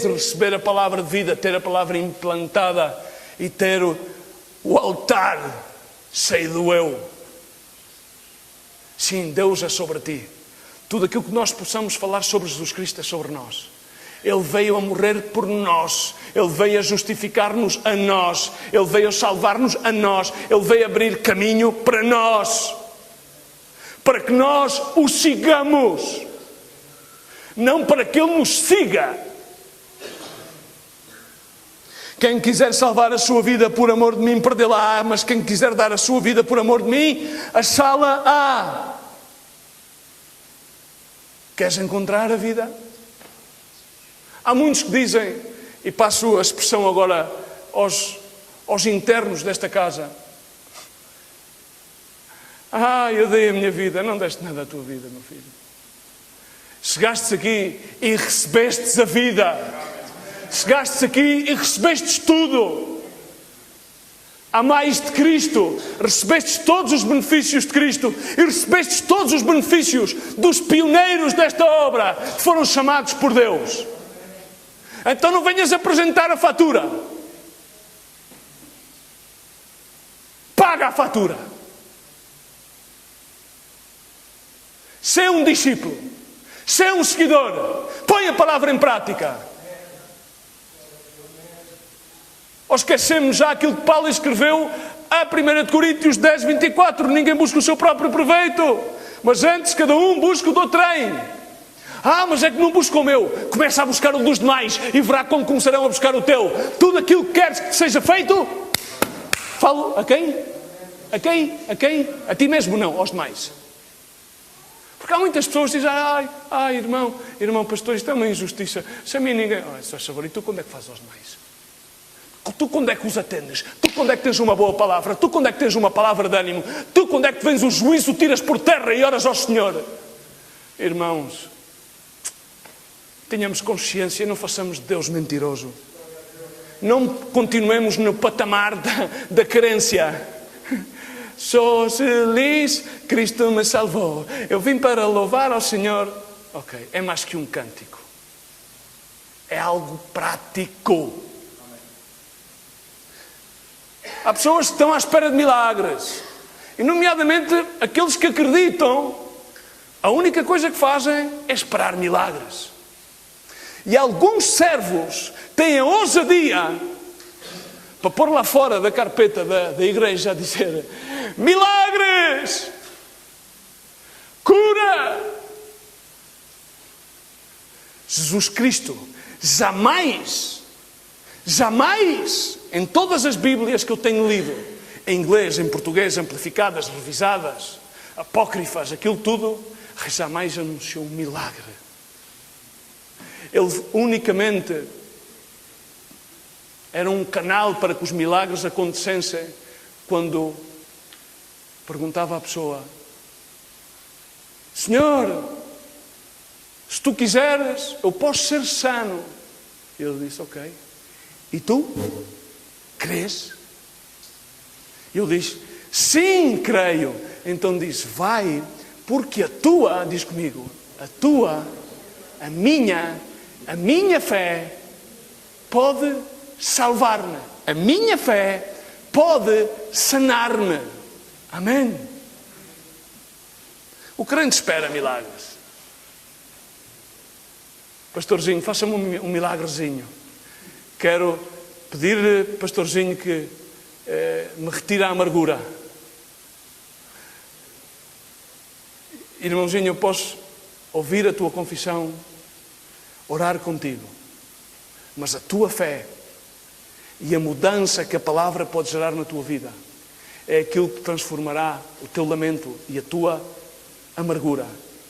de receber a palavra de vida, ter a palavra implantada e ter o altar cheio do eu. Sim, Deus é sobre ti. Tudo aquilo que nós possamos falar sobre Jesus Cristo é sobre nós. Ele veio a morrer por nós. Ele veio a justificar-nos a nós. Ele veio a salvar-nos a nós. Ele veio abrir caminho para nós. Para que nós o sigamos. Não para que Ele nos siga. Quem quiser salvar a sua vida por amor de mim, perdê-la-á. Mas quem quiser dar a sua vida por amor de mim, achá-la-á. Queres encontrar a vida? Há muitos que dizem, e passo a expressão agora aos internos desta casa: eu dei a minha vida. Não deste nada à tua vida, meu filho. Chegastes aqui e recebestes a vida. Chegastes aqui e recebestes tudo. Há mais de Cristo. Recebestes todos os benefícios de Cristo. E recebestes todos os benefícios dos pioneiros desta obra, que foram chamados por Deus. Então não venhas apresentar a fatura. Paga a fatura. Sê um discípulo. Sê um seguidor. Põe a palavra em prática. Ou esquecemos já aquilo que Paulo escreveu a 1 Coríntios 10, 24. Ninguém busca o seu próprio proveito, mas antes cada um busca o do outrem. Mas é que não busca o meu. Começa a buscar o dos demais e verá como começarão a buscar o teu. Tudo aquilo que queres que seja feito, falo a quem? A quem? A quem? A ti mesmo? Não, aos demais. Porque há muitas pessoas que dizem, irmão pastor, isto é uma injustiça. Se a mim ninguém... Só favor, e tu quando é que fazes aos demais? Tu quando é que os atendes? Tu quando é que tens uma boa palavra? Tu quando é que tens uma palavra de ânimo? Tu quando é que vens o juízo, tiras por terra e oras ao Senhor? Irmãos, tenhamos consciência e não façamos de Deus mentiroso. Não continuemos no patamar da carência. Sou feliz, Cristo me salvou. Eu vim para louvar ao Senhor. Ok, é mais que um cântico. É algo prático. Há pessoas que estão à espera de milagres. E nomeadamente aqueles que acreditam, a única coisa que fazem é esperar milagres. E alguns servos têm a ousadia para pôr lá fora da carpeta da igreja a dizer: milagres! Cura! Jesus Cristo jamais, em todas as Bíblias que eu tenho lido, em inglês, em português, amplificadas, revisadas, apócrifas, aquilo tudo, jamais anunciou um milagre. Ele unicamente era um canal para que os milagres acontecessem quando perguntava à pessoa: Senhor, se tu quiseres, eu posso ser sano. E ele disse: ok. E tu? Crês? E ele disse: sim, creio. Então disse: vai, porque diz comigo, a minha fé pode salvar-me. A minha fé pode sanar-me. Amém? O crente espera milagres. Pastorzinho, faça-me um milagrezinho. Quero pedir, pastorzinho, que me retire a amargura. Irmãozinho, eu posso ouvir a tua confissão, orar contigo, mas a tua fé e a mudança que a palavra pode gerar na tua vida é aquilo que transformará o teu lamento e a tua amargura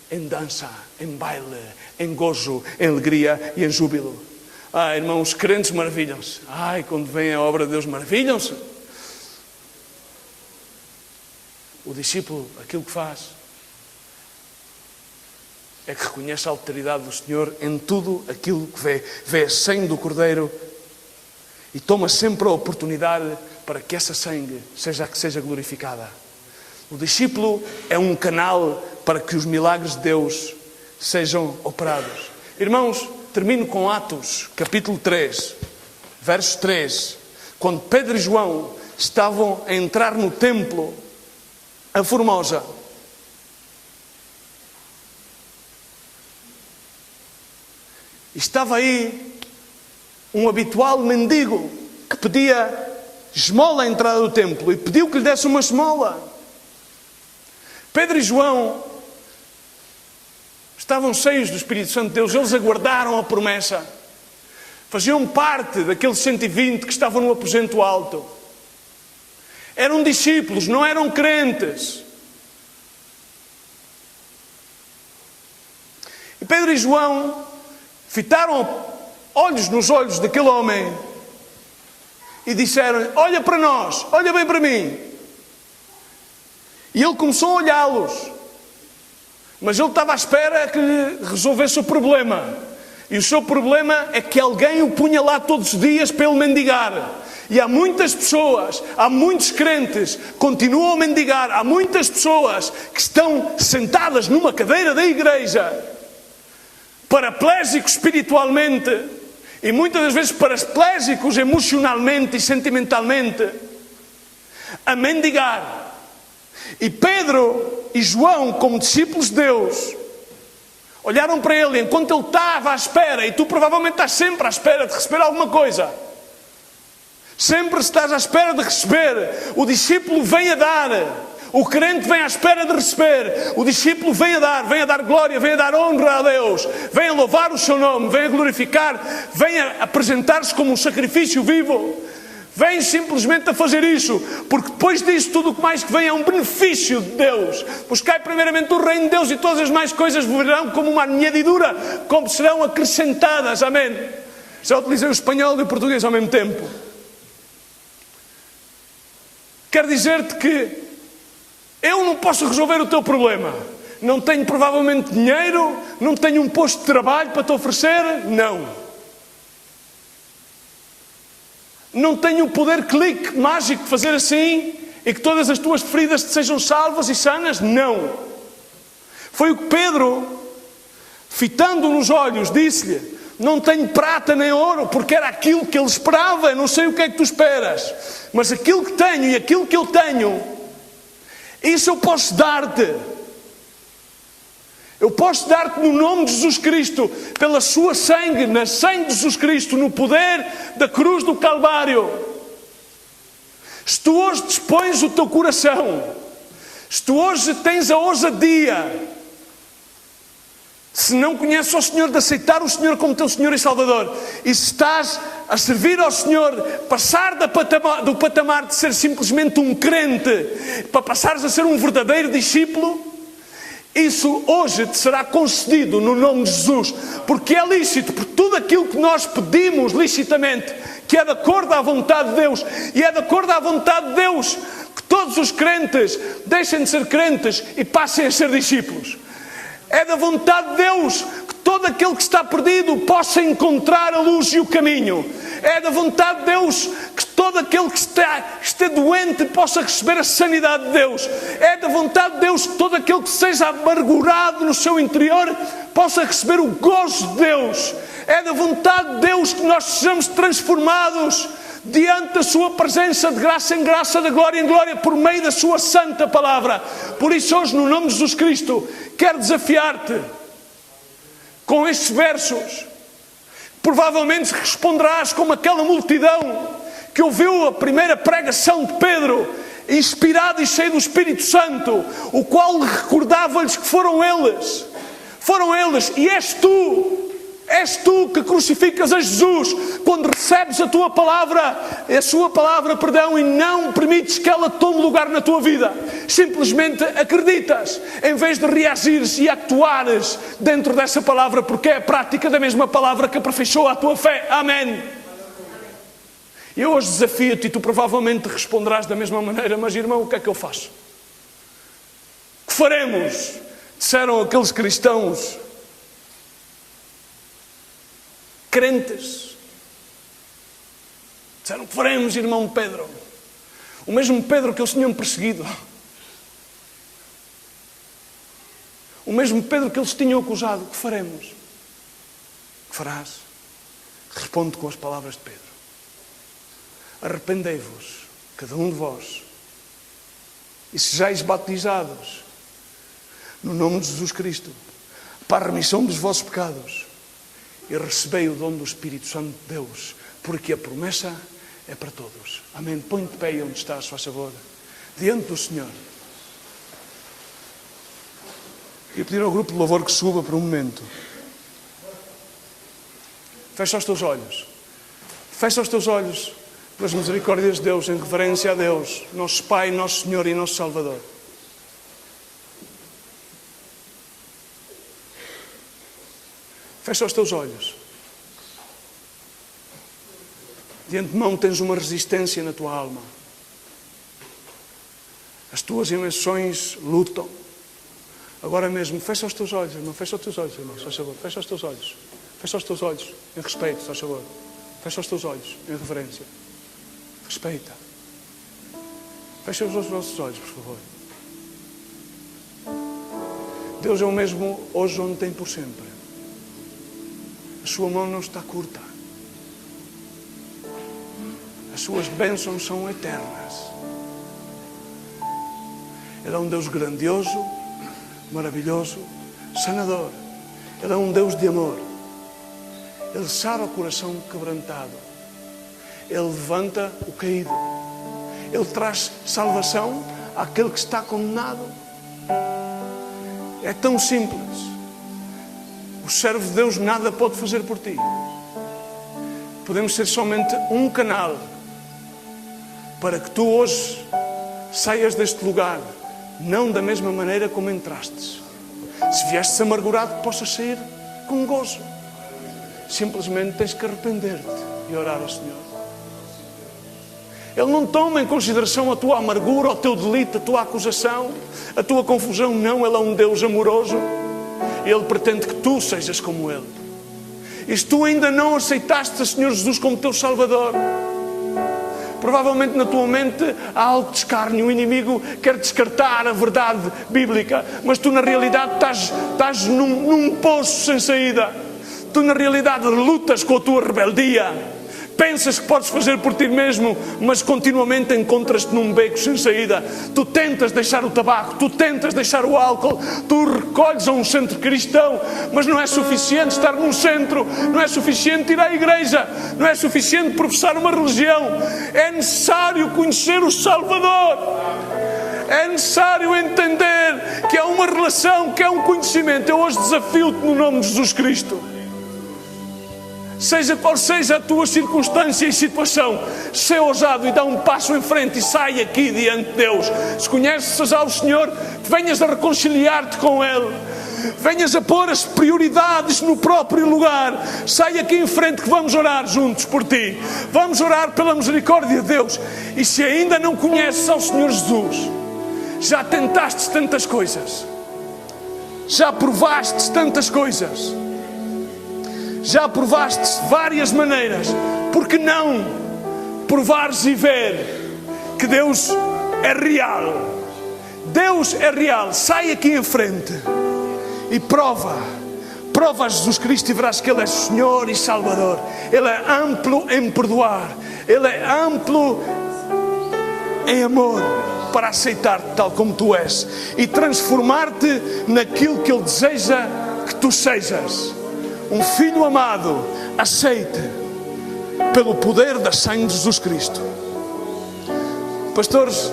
em dança, em baile, em gozo, em alegria e em júbilo. Irmão, os crentes maravilham-se. Quando vem a obra de Deus, maravilham-se. O discípulo, aquilo que faz é que reconhece a autoridade do Senhor em tudo aquilo que vê a sangue do Cordeiro e toma sempre a oportunidade para que essa sangue seja glorificada. O discípulo é um canal para que os milagres de Deus sejam operados. Irmãos, termino com Atos, capítulo 3, verso 3. Quando Pedro e João estavam a entrar no templo, a Formosa, estava aí um habitual mendigo que pedia esmola à entrada do templo e pediu que lhe desse uma esmola. Pedro e João estavam cheios do Espírito Santo de Deus, eles aguardaram a promessa. Faziam parte daqueles 120 que estavam no aposento alto. Eram discípulos, não eram crentes. E Pedro e João fitaram olhos nos olhos daquele homem e disseram: olha para nós, olha bem para mim. E ele começou a olhá-los, mas ele estava à espera que lhe resolvesse o problema. E o seu problema é que alguém o punha lá todos os dias para ele mendigar. E há muitas pessoas, há muitos crentes que continuam a mendigar. Há muitas pessoas que estão sentadas numa cadeira da igreja, paraplégicos espiritualmente e muitas das vezes paraplégicos emocionalmente e sentimentalmente, a mendigar. E Pedro e João, como discípulos de Deus, olharam para ele enquanto ele estava à espera, e tu provavelmente estás sempre à espera de receber alguma coisa. Sempre estás à espera de receber. O discípulo vem a dar. O crente vem à espera de receber. O discípulo vem a dar glória, vem a dar honra a Deus, vem a louvar o seu nome, vem a glorificar, vem a apresentar-se como um sacrifício vivo, Vens simplesmente a fazer isso, porque depois disso tudo o que mais que vem é um benefício de Deus. Buscai primeiramente o reino de Deus e todas as mais coisas virão como uma añadidura, como serão acrescentadas. Amém? Já utilizei o espanhol e o português ao mesmo tempo. Quero dizer-te que eu não posso resolver o teu problema. Não tenho provavelmente dinheiro, não tenho um posto de trabalho para te oferecer, não. Não tenho o poder clique mágico de fazer assim e que todas as tuas feridas te sejam salvas e sanas, não. Foi o que Pedro, fitando nos olhos, disse-lhe: não tenho prata nem ouro, porque era aquilo que ele esperava. Eu não sei o que é que tu esperas, mas aquilo que tenho e aquilo que eu tenho, isso eu posso dar-te. Eu posso dar-te no nome de Jesus Cristo, pela sua sangue, na sangue de Jesus Cristo, no poder da cruz do Calvário. Se tu hoje dispões o teu coração, se tu hoje tens a ousadia, se não conheces o Senhor, de aceitar o Senhor como teu Senhor e Salvador, e se estás a servir ao Senhor, passar do patamar de ser simplesmente um crente, para passares a ser um verdadeiro discípulo, isso hoje te será concedido no nome de Jesus, porque é lícito, por tudo aquilo que nós pedimos licitamente, que é de acordo à vontade de Deus, e é de acordo à vontade de Deus que todos os crentes deixem de ser crentes e passem a ser discípulos. É da vontade de Deus que todo aquele que está perdido possa encontrar a luz e o caminho. É da vontade de Deus que todo aquele que está doente possa receber a sanidade de Deus. É da vontade de Deus que todo aquele que seja amargurado no seu interior possa receber o gozo de Deus. É da vontade de Deus que nós sejamos transformados diante da sua presença, de graça em graça, de glória em glória, por meio da sua santa palavra. Por isso hoje, no nome de Jesus Cristo, quero desafiar-te com estes versos. Provavelmente responderás como aquela multidão que ouviu a primeira pregação de Pedro, inspirado e cheio do Espírito Santo, o qual recordava-lhes que foram eles, e és tu que crucificas a Jesus quando recebes a sua palavra, e não permites que ela tome lugar na tua vida. Simplesmente acreditas, em vez de reagires e actuares dentro dessa palavra, porque é a prática da mesma palavra que aperfeiçoa a tua fé. Amém. Eu hoje desafio-te, e tu provavelmente responderás da mesma maneira: mas irmão, o que é que eu faço? O que faremos? Disseram aqueles cristãos crentes. Disseram: que faremos, irmão Pedro? O mesmo Pedro que eles tinham perseguido, o mesmo Pedro que eles tinham acusado. O que faremos? O que farás? Responde com as palavras de Pedro: arrependei-vos, cada um de vós, e sejais batizados no nome de Jesus Cristo, para a remissão dos vossos pecados, e recebei o dom do Espírito Santo de Deus, porque a promessa é para todos. Amém. Põe-te de pé aí onde estás, faz favor, diante do Senhor. E pedir ao grupo de louvor que suba por um momento. Fecha os teus olhos. Fecha os teus olhos pelas misericórdias de Deus, em reverência a Deus, nosso Pai, nosso Senhor e nosso Salvador. Fecha os teus olhos. De antemão tens uma resistência na tua alma. As tuas emoções lutam. Agora mesmo, fecha os teus olhos, irmão. Fecha os teus olhos, irmão. Faz favor. Fecha os teus olhos. Fecha os teus olhos. Em respeito, faz favor. Fecha os teus olhos. Em reverência. Respeita. Fecha os vossos olhos, por favor. Deus é o mesmo hoje, ontem, por sempre. A sua mão não está curta. As suas bênçãos são eternas. Ele é um Deus grandioso, maravilhoso, sanador. Ele é um Deus de amor. Ele sara o coração quebrantado. Ele levanta o caído. Ele traz salvação àquele que está condenado. É tão simples. O servo de Deus nada pode fazer por ti. Podemos ser somente um canal para que tu hoje saias deste lugar não da mesma maneira como entrastes. Se viestes amargurado, que possas sair com gozo. Simplesmente tens que arrepender-te e orar ao Senhor. Ele não toma em consideração a tua amargura, o teu delito, a tua acusação, a tua confusão. Não, Ele é um Deus amoroso. Ele pretende que tu sejas como Ele. E se tu ainda não aceitaste o Senhor Jesus como teu Salvador, provavelmente na tua mente há algo de escárnio. O inimigo quer descartar a verdade bíblica, mas tu na realidade estás num poço sem saída. Tu na realidade lutas com a tua rebeldia. Pensas que podes fazer por ti mesmo, mas continuamente encontras-te num beco sem saída. Tu tentas deixar o tabaco, tu tentas deixar o álcool, tu recolhes a um centro cristão, mas não é suficiente estar num centro, não é suficiente ir à igreja, não é suficiente professar uma religião. É necessário conhecer o Salvador. É necessário entender que é uma relação, que é um conhecimento. Eu hoje desafio-te no nome de Jesus Cristo. Seja qual seja a tua circunstância e situação, seja ousado e dá um passo em frente e sai aqui diante de Deus. Se conheces ao Senhor, venhas a reconciliar-te com Ele. Venhas a pôr as prioridades no próprio lugar. Sai aqui em frente que vamos orar juntos por ti. Vamos orar pela misericórdia de Deus. E se ainda não conheces ao Senhor Jesus, já tentaste tantas coisas, já provaste tantas coisas, já provaste várias maneiras, por que não provares e ver que Deus é real? Deus é real. Sai aqui em frente e prova a Jesus Cristo e verás que Ele é Senhor e Salvador. Ele é amplo em perdoar, Ele é amplo em amor, para aceitar-te tal como tu és e transformar-te naquilo que Ele deseja que tu sejas. Um filho amado, aceite pelo poder da sangue de Jesus Cristo. Pastores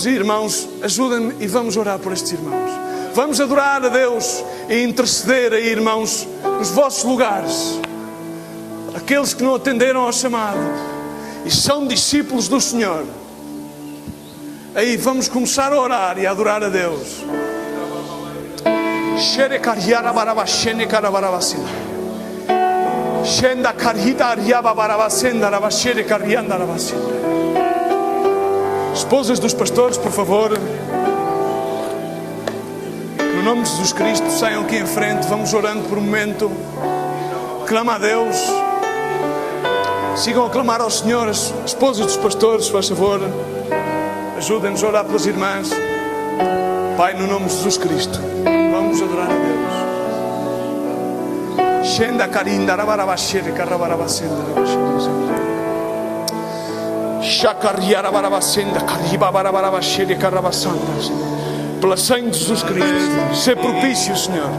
e irmãos, ajudem-me e vamos orar por estes irmãos. Vamos adorar a Deus e interceder aí, irmãos, nos vossos lugares. Aqueles que não atenderam ao chamado e são discípulos do Senhor. Aí vamos começar a orar e a adorar a Deus. Esposas dos pastores, por favor, no nome de Jesus Cristo, saiam aqui em frente. Vamos orando por um momento. Clama a Deus. Sigam a clamar ao Senhor. As esposas dos pastores, por favor, ajudem-nos a orar pelas irmãs. Pai, no nome de Jesus Cristo, vamos adorar a Deus. Pela sangue de Jesus Cristo, ser propício, Senhor.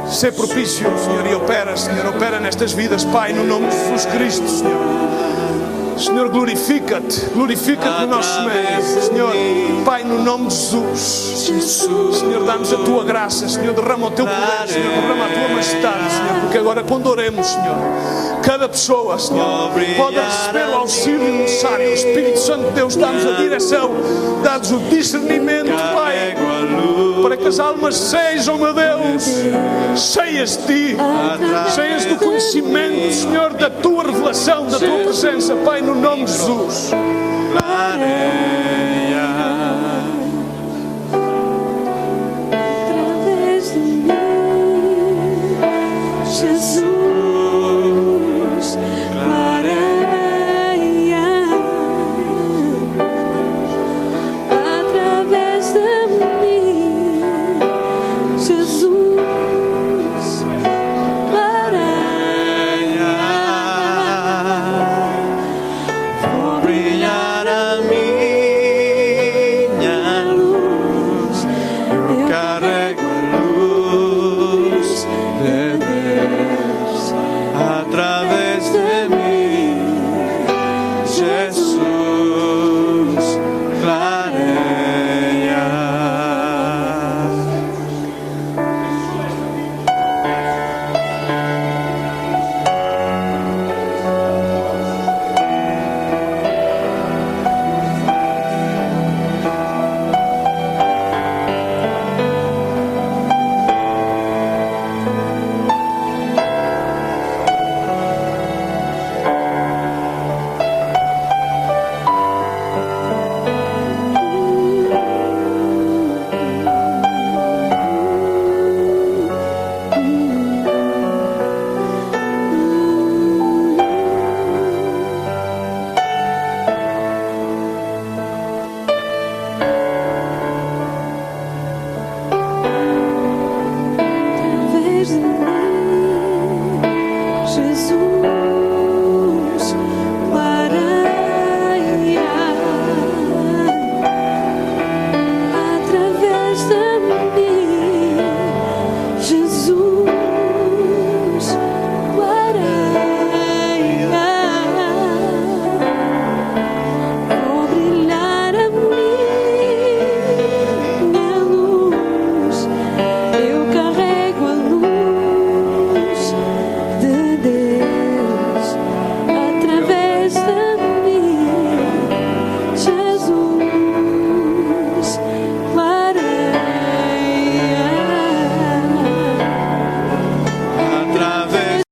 Ser propício, Senhor, e opera, Senhor, opera nestas vidas, Pai, no nome de Jesus Cristo, Senhor. Senhor, glorifica-te no nosso meio, Senhor, Pai, no nome de Jesus. Senhor, dá-nos a tua graça, Senhor, derrama o teu poder, Senhor, derrama a tua majestade, Senhor, porque agora quando oremos, Senhor, cada pessoa, Senhor, pode receber o auxílio necessário. O Espírito Santo de Deus dá-nos a direção, dá-nos o discernimento, Pai, para que as almas sejam, meu Deus, cheias de Ti, cheias do conhecimento, Senhor, da Tua revelação, da Tua presença, Pai, no nome de Jesus.